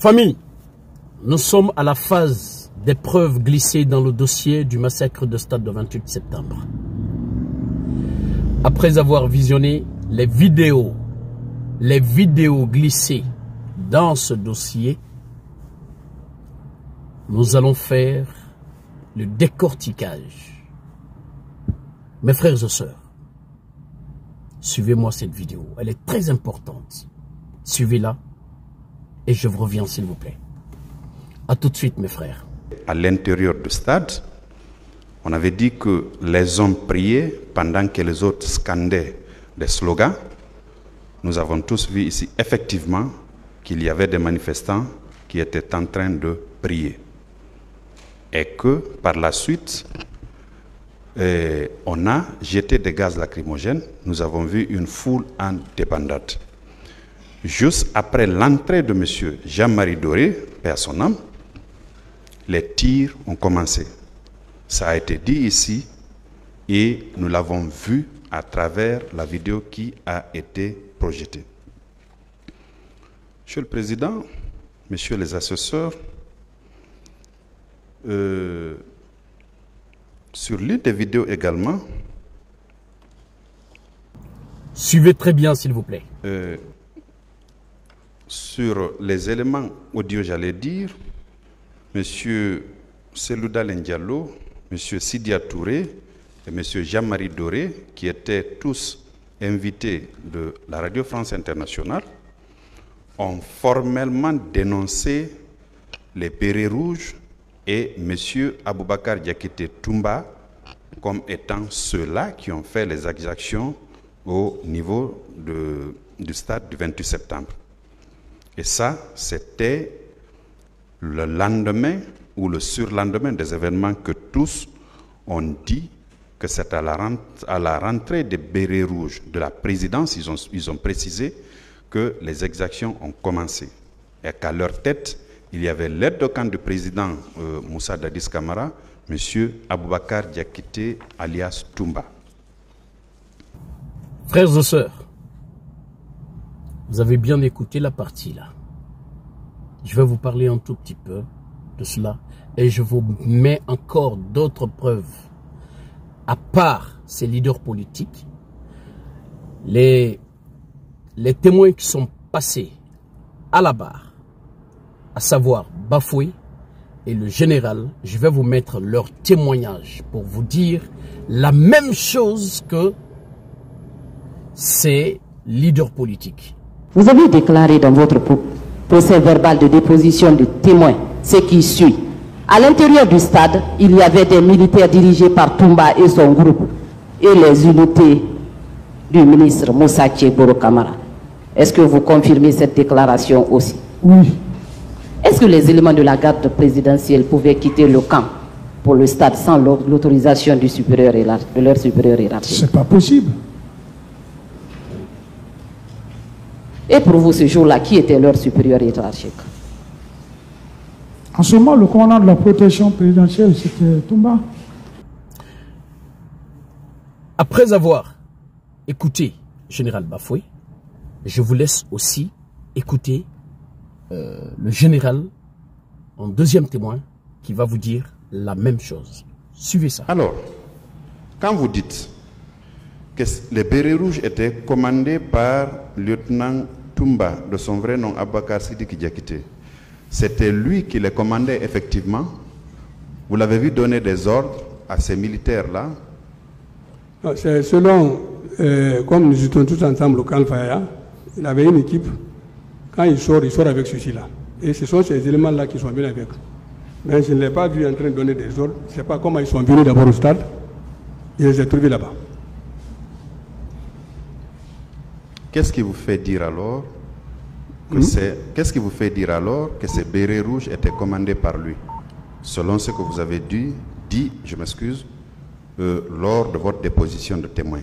Famille, nous sommes à la phase des preuves glissées dans le dossier du massacre de Stade du 28 septembre. Après avoir visionné les vidéos glissées dans ce dossier, nous allons faire le décortiquage. Mes frères et sœurs, suivez-moi cette vidéo, elle est très importante. Suivez-la et je vous reviens s'il vous plaît. A tout de suite mes frères. À l'intérieur du stade, on avait dit que les hommes priaient pendant que les autres scandaient des slogans. Nous avons tous vu ici effectivement qu'il y avait des manifestants qui étaient en train de prier. Et que par la suite, on a jeté des gaz lacrymogènes. Nous avons vu une foule en débandade. Juste après l'entrée de M. Jean-Marie Doré, paix à son âme, les tirs ont commencé. Ça a été dit ici et nous l'avons vu à travers la vidéo qui a été projetée. Monsieur le Président, Messieurs les assesseurs, sur l'une des vidéos également. Suivez très bien s'il vous plaît. Sur les éléments audio, j'allais dire, M. Selouda Diallo, M. Sidia Touré et M. Jean-Marie Doré, qui étaient tous invités de la Radio France Internationale, ont formellement dénoncé les bérets rouges et M. Aboubakar Diakité Toumba comme étant ceux-là qui ont fait les exactions au niveau du stade du 28 septembre. Et ça, c'était le lendemain ou le surlendemain des événements que tous ont dit que c'est à la rentrée des bérets rouges de la présidence, ils ont précisé que les exactions ont commencé. Et qu'à leur tête, il y avait l'aide de camp du président Moussa Dadis Camara, M. Aboubakar Diakité alias Toumba. Frères et sœurs, vous avez bien écouté la partie là. Je vais vous parler un tout petit peu de cela et je vous mets encore d'autres preuves. À part ces leaders politiques, les témoins qui sont passés à la barre, à savoir Bafoué et le général, je vais vous mettre leur témoignage pour vous dire la même chose que ces leaders politiques. Vous avez déclaré dans votre procès verbal de déposition de témoins ce qui suit. À l'intérieur du stade, il y avait des militaires dirigés par Toumba et son groupe et les unités du ministre Moussa Tchéboro Camara. Est-ce que vous confirmez cette déclaration aussi? Oui. Est-ce que les éléments de la garde présidentielle pouvaient quitter le camp pour le stade sans l'autorisation de leur supérieur hiérarchique? C'est pas possible. Et pour vous, ce jour-là, qui était leur supérieur hiérarchique? En ce moment, le commandant de la protection présidentielle, c'était Toumba. Après avoir écouté Général Bafoué, je vous laisse aussi écouter le général en deuxième témoin qui va vous dire la même chose. Suivez ça. Alors, quand vous dites que les bérets rouges étaient commandés par le lieutenant Toumba, de son vrai nom Aboubakar Sidiki Diakité, c'était lui qui les commandait effectivement. Vous l'avez vu donner des ordres à ces militaires-là? C'est selon, comme nous étions tous ensemble au camp Faya, il avait une équipe. Quand il sort avec ceci-là. Et ce sont ces éléments-là qui sont venus avec. Mais je ne l'ai pas vu en train de donner des ordres. Je ne sais pas comment ils sont venus d'abord au stade. Je les ai trouvés là-bas. Qu'est-ce qui vous fait dire alors qu'est-ce qui vous fait dire alors que ces bérets rouges étaient commandés par lui, selon ce que vous avez dit, je m'excuse, lors de votre déposition de témoin,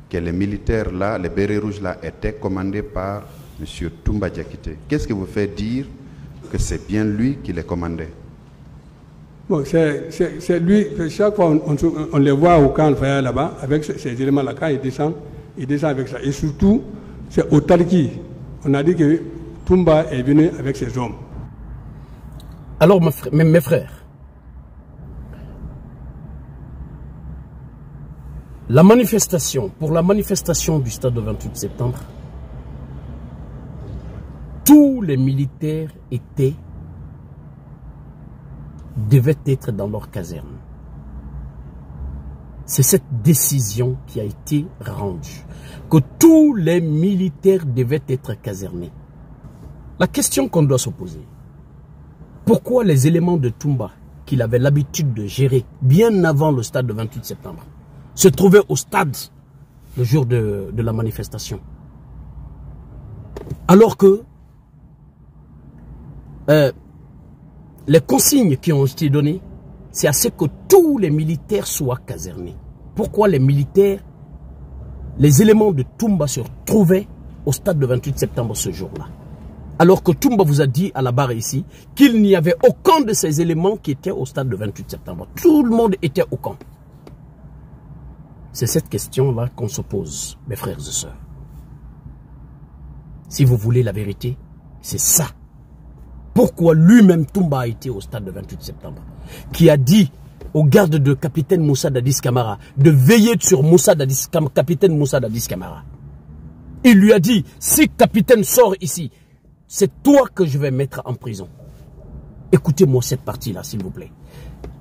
que les militaires là, les bérets rouges là, étaient commandés par M. Toumba Diakité. Qu'est-ce qui vous fait dire que c'est bien lui qui les commandait? Bon, c'est lui, chaque fois on les voit au camp Faya là-bas, avec ces éléments-là, quand il descend avec ça. Et surtout, c'est au Taliki. On a dit que Toumba est venu avec ses hommes. Alors, mes frères, pour la manifestation du stade du 28 septembre, tous les militaires devaient être dans leur caserne. C'est cette décision qui a été rendue, que tous les militaires devaient être casernés. La question qu'on doit se poser, pourquoi les éléments de Toumba, qu'il avait l'habitude de gérer bien avant le stade du 28 septembre, se trouvaient au stade le jour de la manifestation? Alors que les consignes qui ont été données, c'est à ce que tous les militaires soient casernés. Pourquoi les militaires, les éléments de Toumba se trouvaient au stade du 28 septembre ce jour-là? Alors que Toumba vous a dit à la barre ici qu'il n'y avait aucun de ces éléments qui étaient au stade du 28 septembre. Tout le monde était au camp. C'est cette question-là qu'on se pose, mes frères et sœurs. Si vous voulez la vérité, c'est ça. Pourquoi lui-même Toumba a été au stade du 28 septembre, qui a dit aux gardes de capitaine Moussa Dadis Camara de veiller sur capitaine Moussa Dadis Camara. Il lui a dit, si capitaine sort ici, c'est toi que je vais mettre en prison. Écoutez-moi cette partie-là, s'il vous plaît.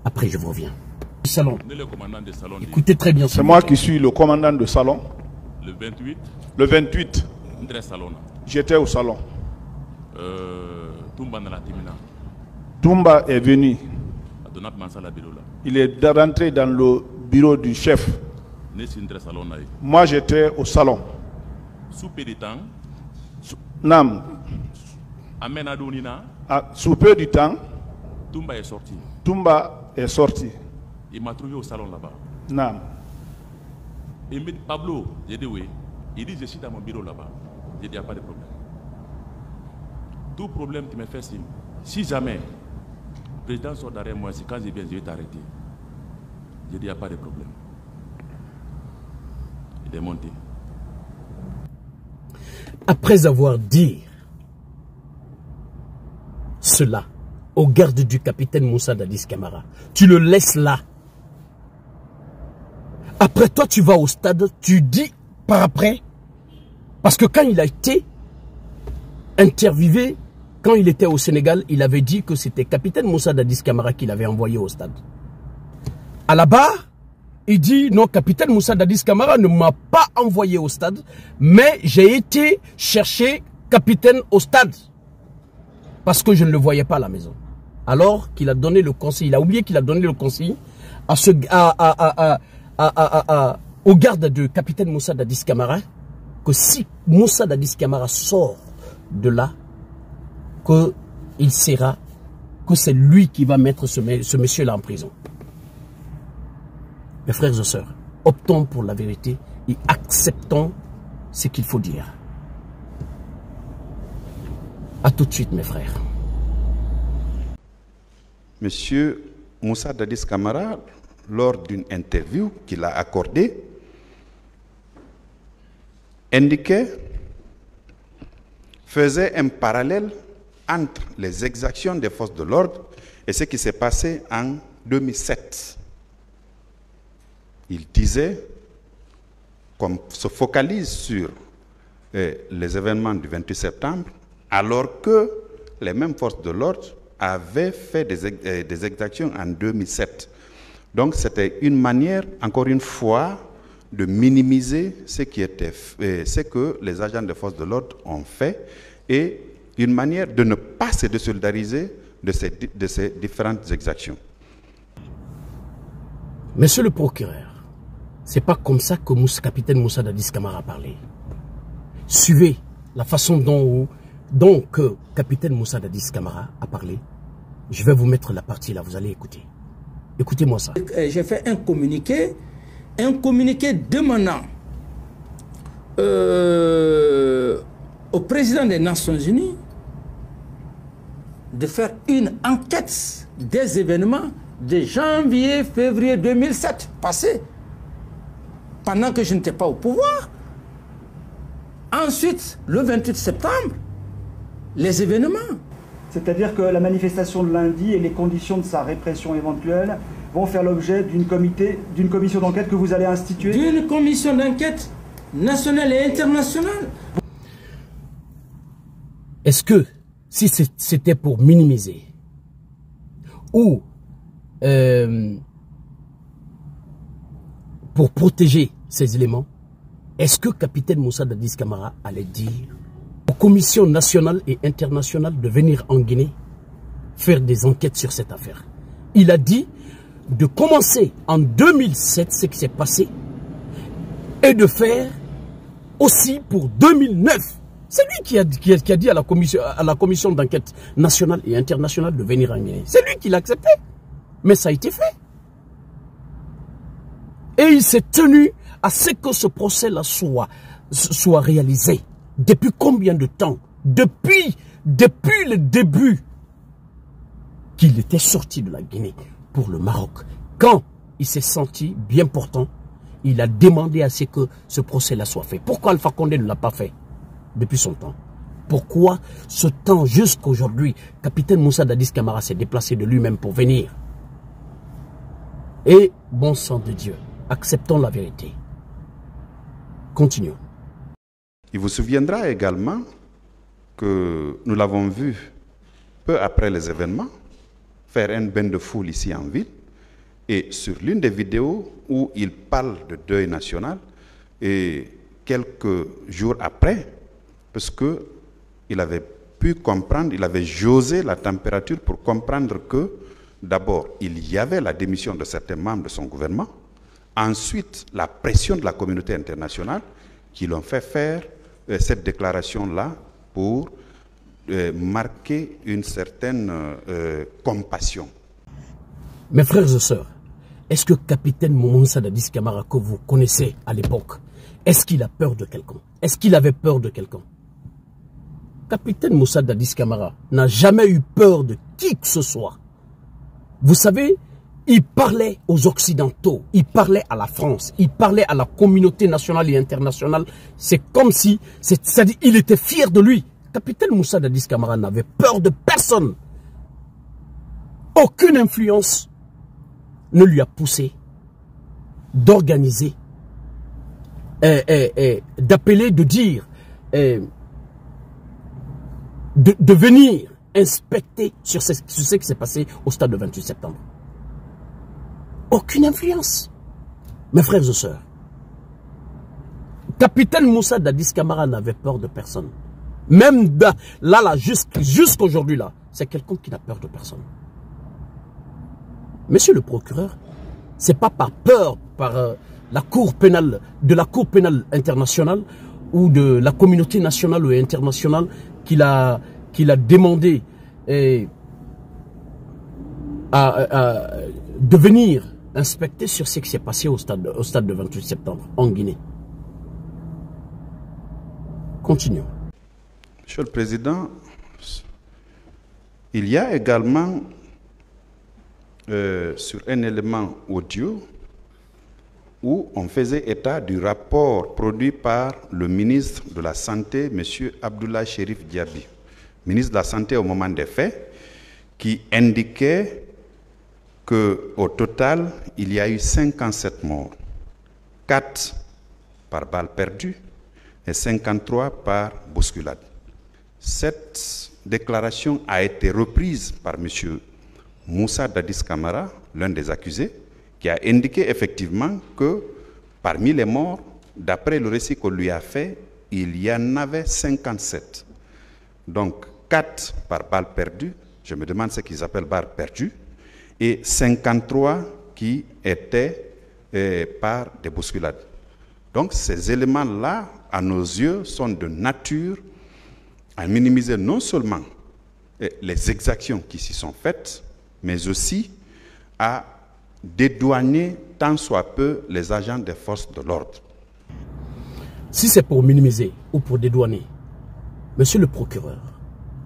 Après, je vous reviens. Salon. Le commandant de salon. Écoutez très bien. C'est moi qui suis le commandant de salon. Le 28. Le 28. J'étais au salon. Toumba est venu. Il est rentré dans le bureau du chef. Moi, j'étais au salon. Sous peu de temps. Nam. Sous peu de temps. Toumba est sorti. Toumba est sorti. Il m'a trouvé au salon là-bas. Nam. Il me dit, Pablo, j'ai dit oui. Il dit, je suis dans mon bureau là-bas. J'ai dit, il n'y a pas de problème. Tout problème qui me fait signe. Si jamais le président sort derrière moi, c'est quand je viens, je vais t'arrêter. J'ai dit, il n'y a pas de problème. Il est monté. Après avoir dit cela au garde du capitaine Moussa Dadis Camara, tu le laisses là. Après toi, tu vas au stade, tu dis par après, parce que quand il a été interviewé, quand il était au Sénégal, il avait dit que c'était capitaine Moussa Dadis Camara qui l'avait envoyé au stade. À la barre, il dit non, capitaine Moussa Dadis Camara ne m'a pas envoyé au stade, mais j'ai été chercher capitaine au stade parce que je ne le voyais pas à la maison. Alors qu'il a donné le conseil, il a oublié qu'il a donné le conseil au garde de capitaine Moussa Dadis Camara que si Moussa Dadis Camara sort de là, que c'est lui qui va mettre ce monsieur-là en prison. Mes frères et sœurs, optons pour la vérité et acceptons ce qu'il faut dire. A tout de suite, mes frères. Monsieur Moussa Dadis Camara, lors d'une interview qu'il a accordée, faisait un parallèle entre les exactions des forces de l'ordre et ce qui s'est passé en 2007. Il disait qu'on se focalise sur les événements du 28 septembre, alors que les mêmes forces de l'ordre avaient fait des exactions en 2007. Donc c'était une manière, encore une fois, de minimiser ce que les agents des forces de l'ordre ont fait et une manière de ne pas se désolidariser de ces différentes exactions. Monsieur le procureur, c'est pas comme ça que capitaine Moussa Dadis Camara a parlé. Suivez la façon dont capitaine Moussa Dadis Camara a parlé. Je vais vous mettre la partie là, vous allez écouter. Écoutez-moi ça. J'ai fait un communiqué demandant au président des Nations Unies de faire une enquête des événements de janvier-février 2007 passés, pendant que je n'étais pas au pouvoir. Ensuite, le 28 septembre, les événements. C'est-à-dire que la manifestation de lundi et les conditions de sa répression éventuelle vont faire l'objet d'une commission d'enquête que vous allez instituer? D'une commission d'enquête nationale et internationale. Est-ce que, si c'était pour minimiser ou pour protéger ces éléments, est-ce que capitaine Moussa Dadis Camara allait dire aux commissions nationales et internationales de venir en Guinée faire des enquêtes sur cette affaire? Il a dit de commencer en 2007 ce qui s'est passé et de faire aussi pour 2009. C'est lui qui a dit à la commission d'enquête nationale et internationale de venir en Guinée. C'est lui qui l'a accepté. Mais ça a été fait. Et il s'est tenu à ce que ce procès-là soit réalisé. Depuis combien de temps? Depuis le début qu'il était sorti de la Guinée pour le Maroc. Quand il s'est senti bien portant, il a demandé à ce que ce procès-là soit fait. Pourquoi Alpha Condé ne l'a pas fait depuis son temps? Pourquoi ce temps jusqu'à aujourd'hui, capitaine Moussa Dadis Camara s'est déplacé de lui-même pour venir? Et bon sang de Dieu, acceptons la vérité. Continuons. Il vous souviendra également que nous l'avons vu peu après les événements faire un bain de foule ici en ville, et sur l'une des vidéos où il parle de deuil national, et quelques jours après, parce qu'il avait pu comprendre, il avait josé la température pour comprendre que d'abord, il y avait la démission de certains membres de son gouvernement, ensuite la pression de la communauté internationale qui l'ont fait faire cette déclaration-là pour marquer une certaine compassion. Mes frères et sœurs, est-ce que capitaine Moussa Dadis Camara que vous connaissez à l'époque, est-ce qu'il a peur de quelqu'un? Est-ce qu'il avait peur de quelqu'un? Capitaine Moussa Dadis Camara n'a jamais eu peur de qui que ce soit. Vous savez, il parlait aux Occidentaux, il parlait à la France, il parlait à la communauté nationale et internationale. C'est comme si, c'est-à-dire, il était fier de lui. Capitaine Moussa Dadis Camara n'avait peur de personne. Aucune influence ne lui a poussé d'organiser, d'appeler, de dire, de venir inspecter sur ce qui s'est passé au stade de 28 septembre. Aucune influence. Mes frères et sœurs, capitaine Moussa Dadis Camara n'avait peur de personne. Même là jusqu'aujourd'hui, là, c'est quelqu'un qui n'a peur de personne. Monsieur le procureur, c'est pas par peur par la Cour pénale, de la Cour pénale internationale ou de la communauté nationale ou internationale qu'il a demandé de venir inspecter sur ce qui s'est passé au stade de 28 septembre en Guinée. Continuons. Monsieur le Président, il y a également sur un élément audio où on faisait état du rapport produit par le ministre de la Santé, M. Abdoulaye Cherif Diaby, ministre de la Santé au moment des faits, qui indiquait qu'au total, il y a eu 57 morts, 4 par balle perdue et 53 par bousculade. Cette déclaration a été reprise par M. Moussa Dadis Camara, l'un des accusés, qui a indiqué effectivement que parmi les morts, d'après le récit qu'on lui a fait, il y en avait 57. Donc 4 par balle perdue, je me demande ce qu'ils appellent balle perdue, et 53 qui étaient par des bousculades. Donc ces éléments-là, à nos yeux, sont de nature à minimiser non seulement les exactions qui s'y sont faites, mais aussi à dédouaner tant soit peu les agents des forces de l'ordre. Si c'est pour minimiser ou pour dédouaner, monsieur le procureur,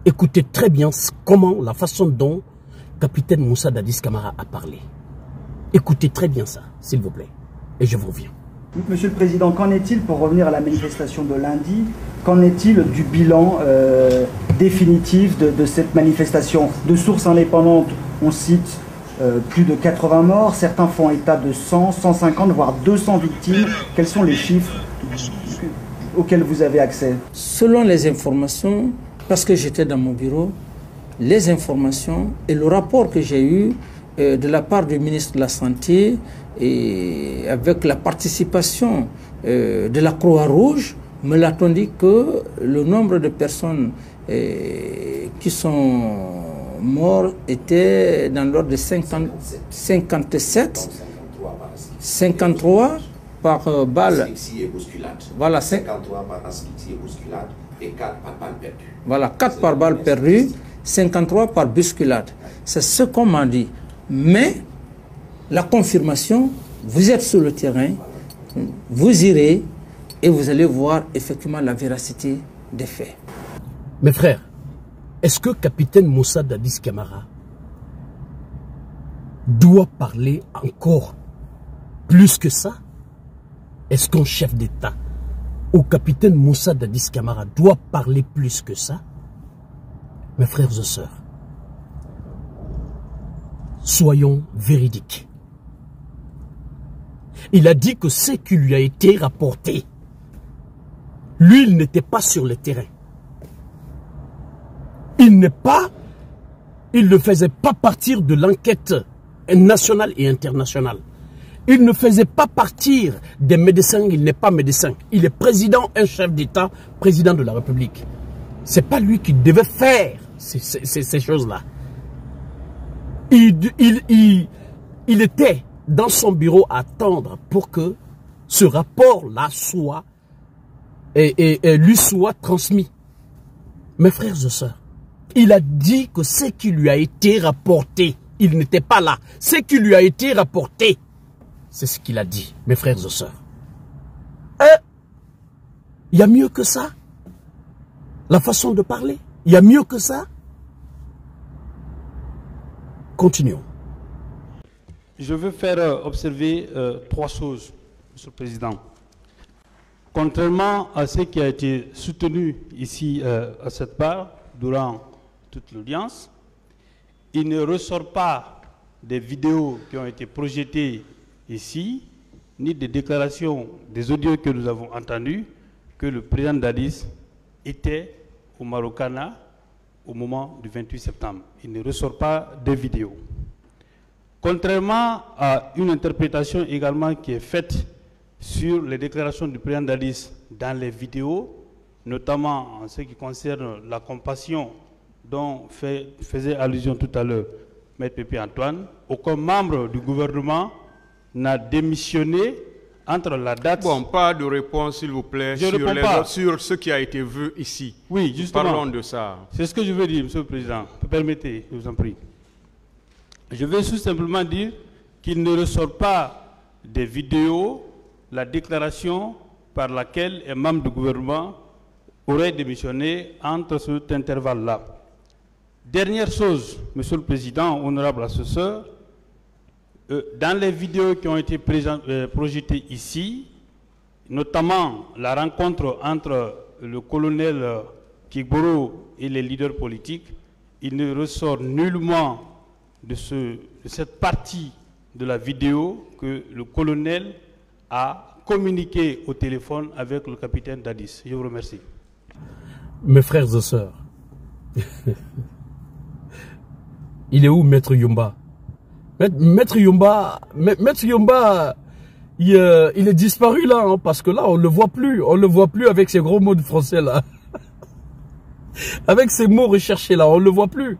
écoutez très bien la façon dont capitaine Moussa Dadis Camara a parlé. Écoutez très bien ça, s'il vous plaît, et je vous reviens. Monsieur le Président, qu'en est-il, pour revenir à la manifestation de lundi, qu'en est-il du bilan définitive de cette manifestation. De sources indépendantes, on cite plus de 80 morts, certains font état de 100, 150, voire 200 victimes. Quels sont les chiffres auxquels vous avez accès? Selon les informations, parce que j'étais dans mon bureau, les informations et le rapport que j'ai eu de la part du ministre de la Santé et avec la participation de la Croix-Rouge, me l'a-t-on dit que le nombre de personnes qui sont mortes était dans l'ordre de 57, 53 par balle. Voilà, 53 par asphyxie et bousculade et 4 par balle perdue. Voilà, 4 par balle perdue, 53 par bousculade. C'est ce qu'on m'a dit. Mais la confirmation, vous êtes sur le terrain, vous irez et vous allez voir effectivement la véracité des faits. Mes frères, est-ce que capitaine Moussa Dadis Camara doit parler encore plus que ça? Est-ce qu'un chef d'État ou capitaine Moussa Dadis Camara doit parler plus que ça? Mes frères et sœurs, soyons véridiques. Il a dit que ce qui lui a été rapporté, lui, il n'était pas sur le terrain. Il ne faisait pas partir de l'enquête nationale et internationale. Il ne faisait pas partir des médecins, il n'est pas médecin. Il est président, un chef d'État, président de la République. Ce n'est pas lui qui devait faire ces choses-là. Il était dans son bureau à attendre pour que ce rapport-là soit et lui soit transmis. Mes frères et sœurs, il a dit que ce qui lui a été rapporté, il n'était pas là. Ce qui lui a été rapporté, c'est ce qu'il a dit, mes frères et sœurs. Il y a mieux que ça. La façon de parler, il y a mieux que ça. Continuons. Je veux faire observer 3 choses, Monsieur le Président. Contrairement à ce qui a été soutenu ici à cette barre durant toute l'audience, il ne ressort pas des vidéos qui ont été projetées ici, ni des déclarations, des audios que nous avons entendus, que le président Dadis était au Marokana au moment du 28 septembre. Il ne ressort pas des vidéos. Contrairement à une interprétation également qui est faite sur les déclarations du président Dadis dans les vidéos, notamment en ce qui concerne la compassion dont faisait allusion tout à l'heure Maître Pépé Antoine, aucun membre du gouvernement n'a démissionné entre la date... Bon, pas de réponse s'il vous plaît sur ce qui a été vu ici. Oui, justement. Parlons de ça. C'est ce que je veux dire, Monsieur le Président. Permettez, je vous en prie. Je veux tout simplement dire qu'il ne ressort pas des vidéos la déclaration par laquelle un membre du gouvernement aurait démissionné entre cet intervalle-là. Dernière chose, Monsieur le Président, honorable assesseur, dans les vidéos qui ont été projetées ici, notamment la rencontre entre le colonel Kigboro et les leaders politiques, il ne ressort nullement de cette partie de la vidéo que le colonel a communiqué au téléphone avec le capitaine Dadis. Je vous remercie. Mes frères et sœurs, il est où Maître Yumba? Maître Yumba, il est disparu là, hein, parce que là, on ne le voit plus. On ne le voit plus avec ces gros mots de français là. Avec ces mots recherchés là, on ne le voit plus.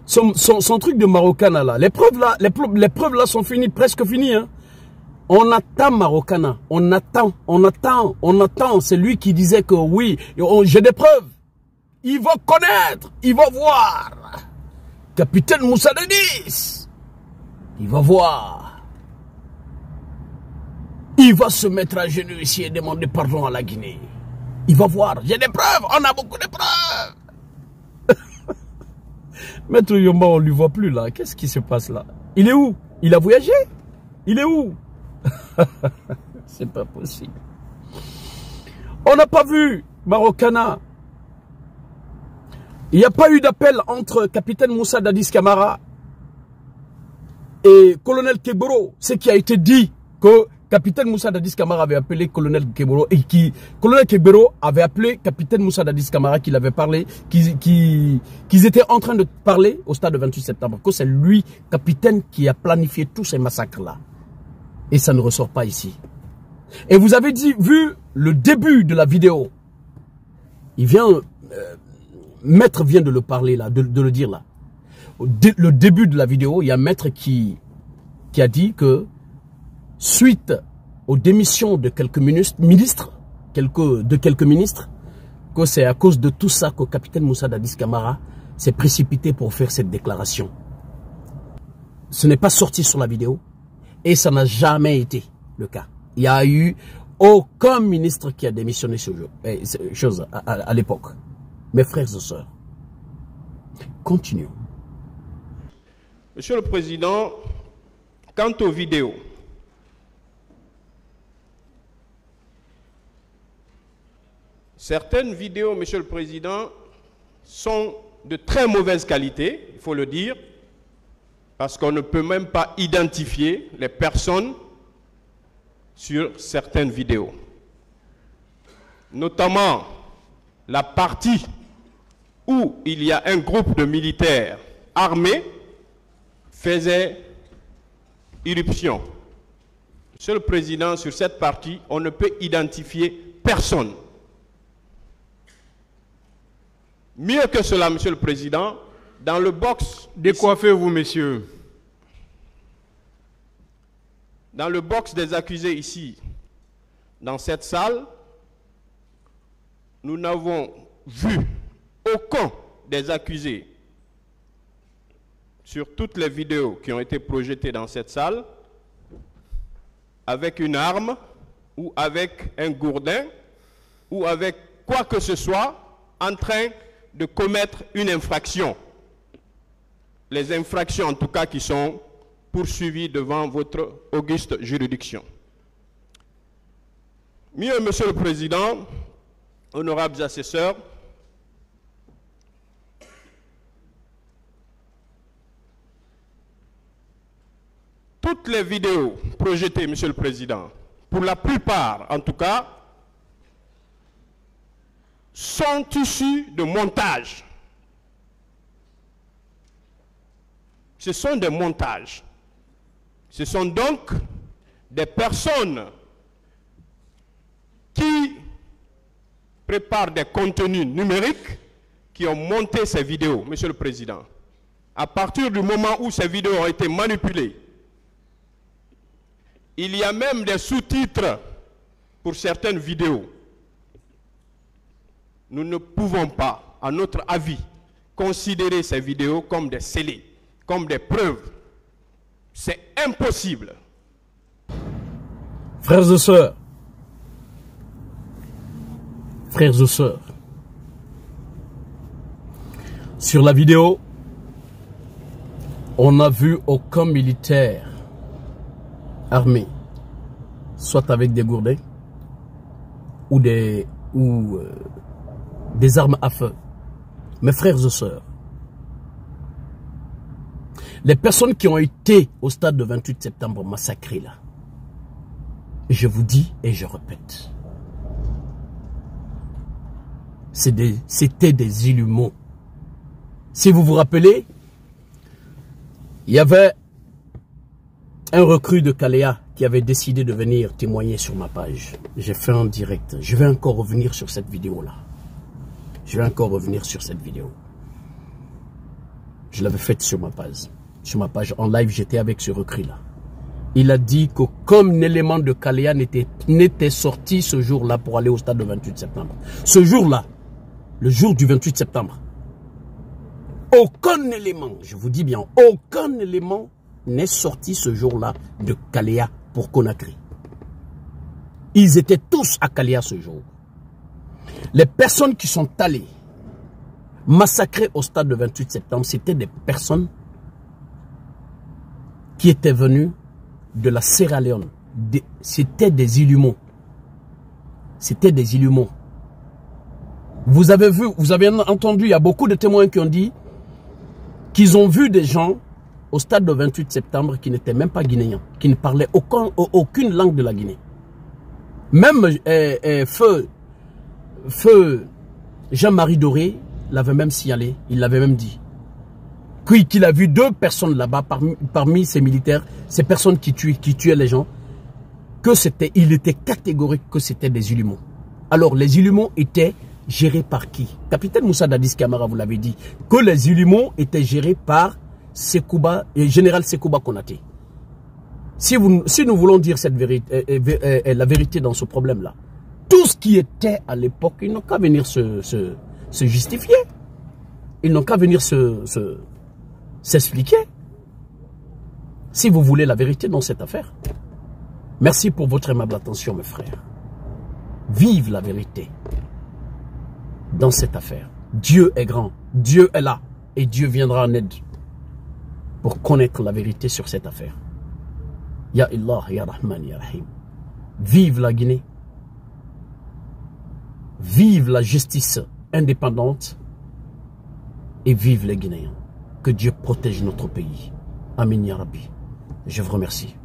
Son truc de Marokana là, les preuves là sont finies, presque finies. Hein. On attend Marokana, on attend. C'est lui qui disait que oui, j'ai des preuves. Il va connaître, il va voir. Capitaine Moussa Dadis, il va voir. Il va se mettre à genoux ici et demander pardon à la Guinée. Il va voir, j'ai des preuves, on a beaucoup de preuves. Maître Yomba, on ne lui voit plus là. Qu'est-ce qui se passe là? Il est où? Il a voyagé? Il est où? C'est pas possible. On n'a pas vu Marokana. Il n'y a pas eu d'appel entre capitaine Moussa Dadis Camara et colonel Keboro. Ce qui a été dit que capitaine Moussa Dadis Camara avait appelé colonel Keboro et colonel Keboro avait appelé capitaine Moussa Dadis Camara qu'il avait parlé, qu'ils étaient en train de parler au stade de 28 septembre. Que c'est lui, capitaine, qui a planifié tous ces massacres-là. Et ça ne ressort pas ici. Et vous avez vu le début de la vidéo. Il vient... Maître vient de le parler là, de le dire là. Le début de la vidéo, il y a Maître qui a dit que suite aux démissions de quelques ministres, que c'est à cause de tout ça que le capitaine Moussa Dadis Camara s'est précipité pour faire cette déclaration. Ce n'est pas sorti sur la vidéo et ça n'a jamais été le cas. Il n'y a eu aucun ministre qui a démissionné sur chose à l'époque. Mes frères et sœurs, continuons. Monsieur le Président, quant aux vidéos, certaines vidéos, Monsieur le Président, sont de très mauvaise qualité, il faut le dire, parce qu'on ne peut même pas identifier les personnes sur certaines vidéos. Notamment la partie où il y a un groupe de militaires armés faisait irruption. Monsieur le Président, sur cette partie, on ne peut identifier personne. Mieux que cela, Monsieur le Président, dans le box... Décoiffez-vous, messieurs. Dans le box des accusés ici, dans cette salle, nous n'avons vu aucun des accusés sur toutes les vidéos qui ont été projetées dans cette salle avec une arme ou avec un gourdin ou avec quoi que ce soit en train de commettre une infraction. Les infractions en tout cas qui sont poursuivies devant votre auguste juridiction. Mieux, Monsieur le Président, honorables assesseurs, toutes les vidéos projetées, Monsieur le Président, pour la plupart en tout cas, sont issues de montages. Ce sont des montages. Ce sont donc des personnes qui préparent des contenus numériques qui ont monté ces vidéos, Monsieur le Président. À partir du moment où ces vidéos ont été manipulées, il y a même des sous-titres pour certaines vidéos. Nous ne pouvons pas, à notre avis, considérer ces vidéos comme des scellés, comme des preuves. C'est impossible. Frères et sœurs, sur la vidéo, on n'a vu aucun militaire armé, soit avec des gourdins ou des armes à feu. Mes frères et sœurs, les personnes qui ont été au stade de 28 septembre massacrées là, je vous dis et je répète, c'était des illumos. Si vous vous rappelez, il y avait un recrue de Kalea qui avait décidé de venir témoigner sur ma page. J'ai fait un direct. Je vais encore revenir sur cette vidéo-là. Je l'avais faite sur ma page. Sur ma page en live, j'étais avec ce recrue-là. Il a dit que comme un élément de Kalea n'était sorti ce jour-là pour aller au stade de 28 septembre. Ce jour-là, le jour du 28 septembre, aucun élément, je vous dis bien, aucun élément n'est sorti ce jour-là de Kalea pour Conakry. Ils étaient tous à Kalea ce jour. Les personnes qui sont allées massacrer au stade de 28 septembre, c'était des personnes qui étaient venues de la Sierra Leone. C'était des illumos. C'était des illumos. Vous avez vu, vous avez entendu, il y a beaucoup de témoins qui ont dit qu'ils ont vu des gens au stade de 28 septembre qui n'étaient même pas guinéens, qui ne parlaient aucune langue de la Guinée. Même feu Jean-Marie Doré l'avait même signalé, il l'avait même dit. Qu'il a vu 2 personnes là-bas parmi ces militaires, ces personnes qui tuaient les gens, il était catégorique que c'était des Ilumo. Alors les Ilumo étaient gérés par qui? Capitaine Moussa Dadis Camara vous l'avez dit, que les Ilumo étaient gérés par Général Sekouba Konaté. Si nous voulons dire cette vérité, la vérité dans ce problème-là, tout ce qui était à l'époque, ils n'ont qu'à venir se justifier. Ils n'ont qu'à venir s'expliquer. Si vous voulez la vérité dans cette affaire. Merci pour votre aimable attention, mes frères. Vive la vérité dans cette affaire. Dieu est grand, Dieu est là et Dieu viendra en aide pour connaître la vérité sur cette affaire. Ya Allah, Ya Rahman, Ya Rahim. Vive la Guinée. Vive la justice indépendante et vive les Guinéens. Que Dieu protège notre pays. Amin Ya Rabbi. Je vous remercie.